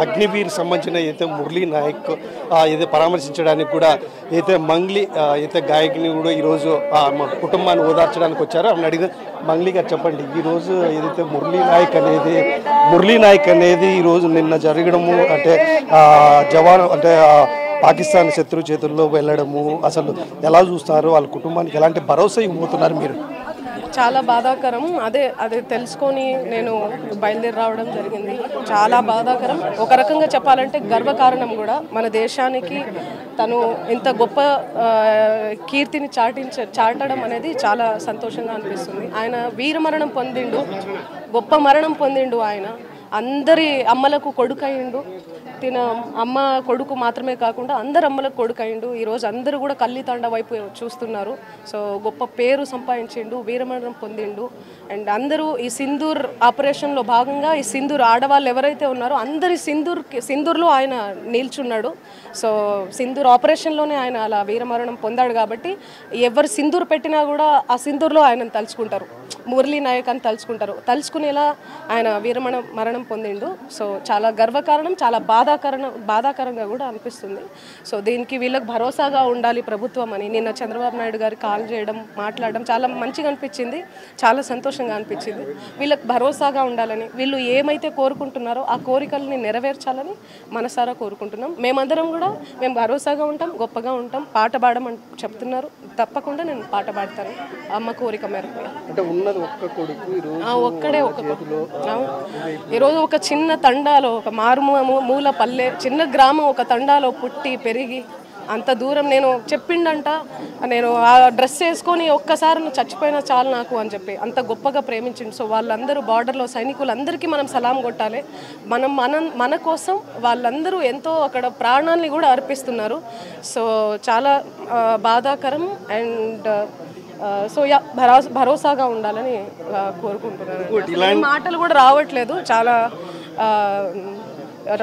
అగ్నివీర్ సంబంధించిన అయితే మురళీ నాయక్ ఏదో పరామర్శించడానికి కూడా అయితే మంగ్లీ అయితే గాయకుని కూడా ఈరోజు కుటుంబాన్ని ఓదార్చడానికి వచ్చారో ఆమెను అడిగిన మంగ్లీ గారు చెప్పండి, ఈరోజు ఏదైతే మురళీ నాయక్ అనేది ఈరోజు నిన్న జరగడము అంటే జవాన్ అంటే పాకిస్తాన్ శత్రు చేతుల్లో వెళ్ళడము అసలు ఎలా చూస్తారు, వాళ్ళ కుటుంబానికి ఎలాంటి భరోసా ఇవ్వబోతున్నారు మీరు? చాలా బాధాకరం. అదే తెలుసుకొని నేను బయలుదేరి రావడం జరిగింది. చాలా బాధాకరం. ఒక రకంగా చెప్పాలంటే గర్వకారణం కూడా. మన దేశానికి తను ఇంత గొప్ప కీర్తిని చాటడం అనేది చాలా సంతోషంగా అనిపిస్తుంది. ఆయన వీరమరణం పొందిండు, గొప్ప మరణం పొందిండు. ఆయన అందరి అమ్మలకు కొడుకయిండు. తిన అమ్మ కొడుకు మాత్రమే కాకుండా అందరు అమ్మలకు కొడుకయిండు. ఈరోజు అందరూ కూడా కల్లితాండ వైపు చూస్తున్నారు. సో గొప్ప పేరు సంపాదించిండు, వీరమరణం పొందిండు. అండ్ అందరూ ఈ సింధూర్ ఆపరేషన్లో భాగంగా ఈ సింధూర్ ఆడవాళ్ళు ఎవరైతే ఉన్నారో అందరి సింధూర్లో ఆయన నిల్చున్నాడు. సో సింధూర్ ఆపరేషన్లోనే ఆయన అలా వీరమరణం పొందాడు. కాబట్టి ఎవరు సింధూర్ పెట్టినా కూడా ఆ సింధూర్లో ఆయనను తలుచుకుంటారు, మురళీ నాయక్ అని తలుచుకునేలా ఆయన మరణం పొందిండు. సో చాలా గర్వకారణం, చాలా బాధాకరంగా కూడా అనిపిస్తుంది. సో దీనికి వీళ్ళకి భరోసాగా ఉండాలి ప్రభుత్వం అని నిన్న చంద్రబాబు నాయుడు గారు కాల్ చేయడం, మాట్లాడడం చాలా మంచిగా అనిపించింది, చాలా సంతోషంగా అనిపించింది. వీళ్ళకి భరోసాగా ఉండాలని, వీళ్ళు ఏమైతే కోరుకుంటున్నారో ఆ కోరికల్ని నెరవేర్చాలని మనసారా కోరుకుంటున్నాం. మేమందరం కూడా మేము భరోసాగా ఉంటాం, గొప్పగా ఉంటాం. పాట పాడమని చెప్తున్నారు, తప్పకుండా నేను పాట పాడతాను అమ్మ కోరిక మేరకు. ఒక్కడే ఈరోజు ఒక చిన్న తండాలో, ఒక మూల పల్లె చిన్న గ్రామం, ఒక తండాలో పుట్టి పెరిగి అంత దూరం నేను చెప్పిండంట, నేను ఆ డ్రెస్ వేసుకొని ఒక్కసారి చచ్చిపోయినా చాలు నాకు అని చెప్పి అంత గొప్పగా ప్రేమించిండు. సో వాళ్ళందరూ బార్డర్లో సైనికులందరికీ మనం సలాం కొట్టాలి. మన కోసం వాళ్ళందరూ ఎంతో అక్కడ ప్రాణాన్ని కూడా అర్పిస్తున్నారు. సో చాలా బాధాకరం. అండ్ సో భరోసాగా ఉండాలని కోరుకుంటున్నాను. మాటలు కూడా రావట్లేదు, చాలా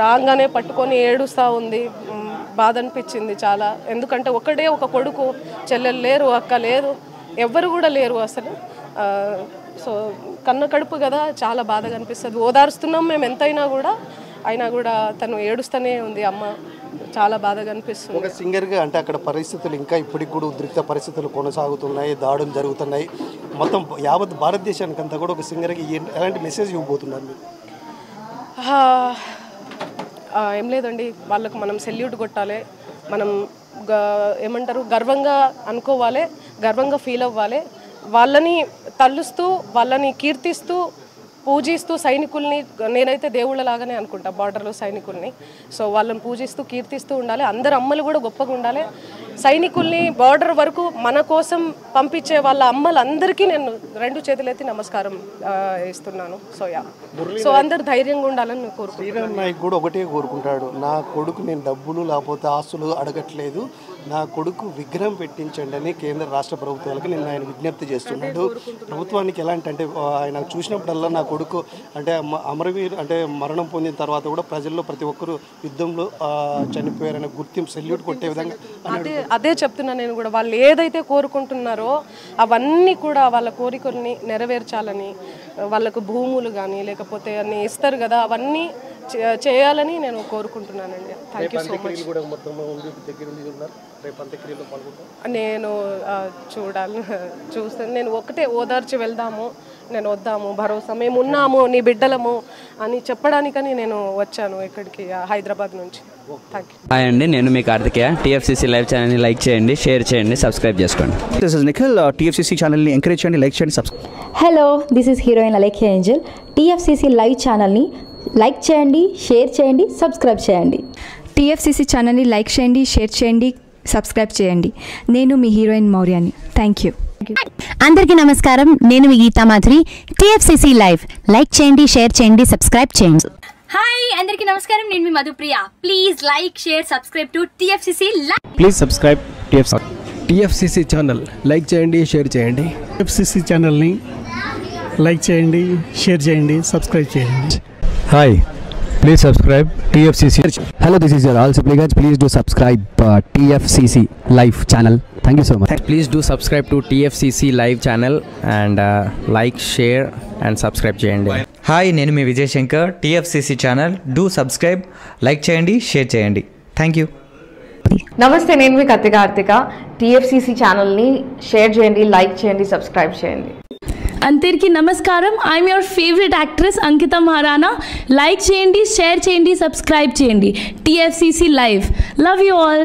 రాగానే పట్టుకొని ఏడుస్తూ ఉంది. బాధ అనిపించింది చాలా. ఎందుకంటే ఒకటే ఒక కొడుకు, చెల్లెలు లేరు, అక్క లేదు, ఎవ్వరు కూడా లేరు అసలు. సో కన్న కడుపు కదా, చాలా బాధగా అనిపిస్తుంది. ఓదారుస్తున్నాం మేము ఎంతైనా కూడా, అయినా కూడా తను ఏడుస్తూనే ఉంది అమ్మ. చాలా బాధగా అనిపిస్తుంది. ఒక సింగర్గా అంటే అక్కడ పరిస్థితులు ఇంకా ఇప్పటికి కూడా ఉద్రిక్త పరిస్థితులు కొనసాగుతున్నాయి, దాడులు జరుగుతున్నాయి. మొత్తం యావత్ భారతదేశానికి అంతా కూడా ఒక సింగర్కి ఎలాంటి మెసేజ్ ఇవ్వబోతున్నారు మీరు? ఏం లేదండి, వాళ్ళకు మనం సెల్యూట్ కొట్టాలి. మనం ఏమంటారు, గర్వంగా అనుకోవాలి, గర్వంగా ఫీల్ అవ్వాలి. వాళ్ళని తలుస్తూ, వాళ్ళని కీర్తిస్తూ, పూజిస్తూ సైనికుల్ని నేనైతే దేవుళ్ళలాగానే అనుకుంటా, బార్డర్లో సైనికుల్ని. సో వాళ్ళని పూజిస్తూ కీర్తిస్తూ ఉండాలి. అందరు అమ్మలు కూడా గొప్పగా ఉండాలి. సైనికుల్ని బార్డర్ వరకు మన కోసం పంపించే వాళ్ళ అమ్మలందరికీ నేను రెండు చేతులెత్తి నమస్కారం ఇస్తున్నాను. సో అందరు ధైర్యంగా ఉండాలని కోరుకుంటున్నాను. శ్రీరామ్ నాయక్ కూడా ఒకటే కోరుకుంటాడు, నా కొడుకు నేను డబ్బులు లేకపోతే ఆస్తులు అడగట్లేదు, నా కొడుకు విగ్రహం పెట్టించండి అని కేంద్ర రాష్ట్ర ప్రభుత్వాలకు నేను ఆయన విజ్ఞప్తి చేస్తున్నాడు. ప్రభుత్వానికి ఎలాంటి అంటే ఆయన చూసినప్పుడల్లా నా కొడుకు అంటే అమరవీర్ అంటే మరణం పొందిన తర్వాత కూడా ప్రజల్లో ప్రతి ఒక్కరు యుద్ధంలో చనిపోయారనే గుర్తింపు సెల్యూట్ కొట్టే విధంగా అదే చెప్తున్నా నేను కూడా. వాళ్ళు ఏదైతే కోరుకుంటున్నారో అవన్నీ కూడా వాళ్ళ కోరికల్ని నెరవేర్చాలని, వాళ్ళకు భూములు కానీ లేకపోతే అన్ని ఇస్తారు కదా, అవన్నీ చేయాలని నేను కోరుకుంటున్నానండి. Thank you so much. నేను చూస్తాను, నేను ఒకటే ఓదార్చి వెళ్దాము, నేను వద్దాము, భరోసా మేము ఉన్నాము, నీ బిడ్డలము అని చెప్పడానికని నేను వచ్చాను ఇక్కడికి హైదరాబాద్ నుంచి. Thank you. హాయ్ అండి, నేను మీ కార్తికేయ. టీఎఫ్సీసీ లైవ్ ఛానల్ని లైక్ చేయండి, షేర్ చేయండి, సబ్స్క్రైబ్ చేసుకోండి. This is Nikhil. టీఎఫ్సీసీ ఛానల్ని ఎంకరేజ్ చేయండి, లైక్ చేయండి, subscribe. Hello, this is heroine Alekhya angel. TFCC live ఛానల్ని లైక్ చేయండి, షేర్ చేయండి, సబ్స్క్రైబ్ చేయండి. టీఎఫ్సీసీ ఛానల్ని లైక్ చేయండి, షేర్ చేయండి, సబ్స్క్రైబ్ చేయండి. నేను మీ హీరోయిన్ మౌర్యాని. Thank you. అందరికీ నమస్కారం, నేను మీ Geetha Madhuri. TFCC live like చేయండి, షేర్ చేయండి, సబ్స్క్రైబ్ చేయండి. హాయ్ అందరికీ నమస్కారం, నేను మీ Madhupriya. Please like, share, subscribe to TFCC live. Please subscribe TFCC channel. Like చేయండి, షేర్ చేయండి. టీఎఫ్సీసీ ఛానల్ని లైక్ చేయండి, షేర్ చేయండి, సబ్స్క్రైబ్ చేయండి. Hi, Please subscribe TFCC. Hello, this is your all supplicants. Please do subscribe TFCC Live channel. Thank you so much. Please do subscribe to TFCC live channel and like share and subscribe చేయండి. Hi, నేను మీ Vijay Shankar. TFCC channel do subscribe, like చేయండి, share చేయండి. Thank you. నమస్తే, నేను మీ Karthika. TFCC ఛానల్ని share చేయండి, లైక్ చేయండి, సబ్స్క్రైబ్ చేయండి. అందరికీ నమస్కారం. I'm your favourite actress Ankita Maharana. Like చేయండి, షేర్ చేయండి, సబ్స్క్రైబ్ చేయండి. TFCC live. Love you all.